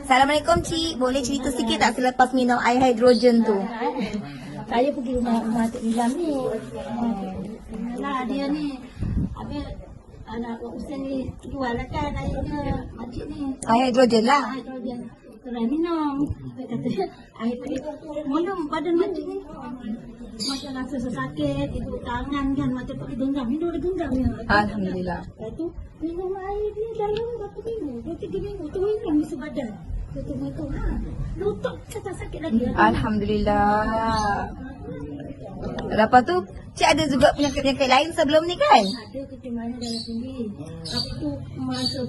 Assalamualaikum Cik. Boleh cerita sikit tak selepas minum air hidrogen tu? Saya pergi rumah Tok Nilam ni. Lah dia ni habis anak Husin ni jual lah kan airnya makcik ni. Air hidrogen lah. Air hidrogen. Saya minum. Dia kata air tadi belum badan makcik ni. Macam rasa sakit, itu tangan kan macam tak genggam. Minum dia genggam ya. Alhamdulillah. Lepas tu minum air ni dalam berapa minggu? 2-3 minggu tu minum di sebadan. Betul-betul lutut tak sakit lagi. Alhamdulillah. Lepas tu, Cik ada juga penyakit-penyakit lain sebelum ni kan? Ada kecemasan dalam tinggi. Apa tu masa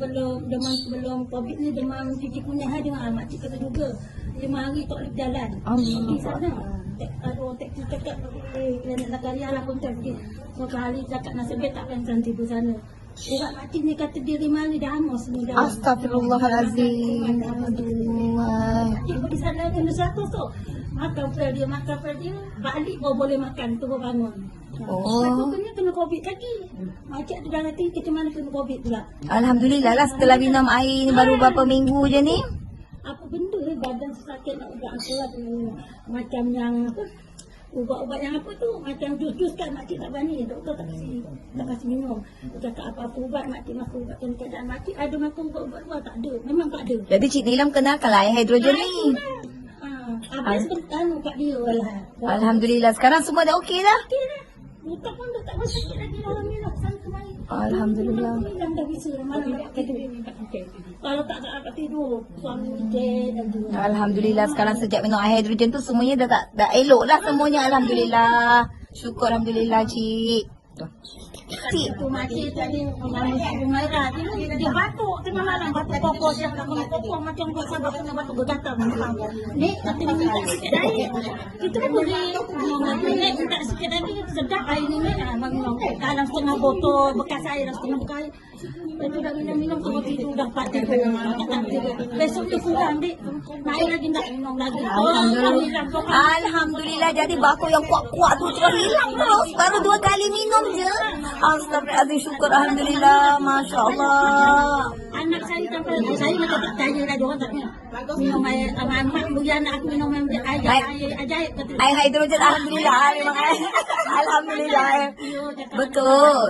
demam sebelum COVID ni demam cuci kunyah ada makcik kata juga. 5 hari tak boleh berjalan. Di sana. Ada orang taksi cakap nak karya lah pun tak pergi. Suatu hari cakap nasib baik tak perasan tidur sana. Orang makcik ni kata dia 5 hari dah hangus ni dah. Astagfirullahalazim. Makcik pergi sana kena 100 tu. Makan dia, balik baru boleh makan, terus bangun. Lepas tu kena COVID lagi. Makcik ada darah tinggi, macam mana kena COVID pula? Alhamdulillah lah setelah minum air ni baru berapa minggu je ni. Apa benda badan sakit nak ubat apa lah. Macam yang apa, ubat-ubat yang apa tu, macam jus-jus kan makcik tak berani. Doktor tak kasi minum. Dia cakap apa-apa ubat, makcik makan ubat. Dan keadaan makcik ada makan ubat-ubat luar, tak ada. Memang tak ada. Jadi Cik Nilam kenalkanlah air hidrogen ni. Habis bertanya kat dia lah. Alhamdulillah. Sekarang semua dah okey dah? Okey dah. Butak pun tak sakit lagi dalam minum. Sana kemarin. Alhamdulillah. Bilang dah bisa. Malam tak tidur. Kalau tak dapat tidur, suami hujan dan tu. Alhamdulillah sekarang sejak minum air hidrogen tu semuanya dah elok lah semuanya. Alhamdulillah. Syukur Alhamdulillah Cik. Cik tu makcik tadi merah dia batuk tengah malam batuk kopos yang nak kopos macam buat sabar kena batuk bergatal ni kata minta sikit air kita pun boleh minta sikit air sedap air ni minum dalam setengah botol bekas air setengah bekas air lepas tu dah minum terus tidur dah dapat tidur besok tu kurang dik naik lagi tak minum lagi Alhamdulillah jadi batuk yang kuat-kuat tu terus hilang terus baru 2 kali minum je. Astagfirullahaladzim, syukur Alhamdulillah, Masya Allah. Anak saya sampai saya macam tak percaya dah diorang tak minum air mak bagi anak aku minum air ajaib air hidrogen Alhamdulillah memang Alhamdulillah betul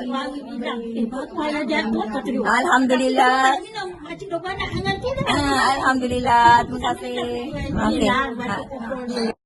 Alhamdulillah Alhamdulillah terima kasih.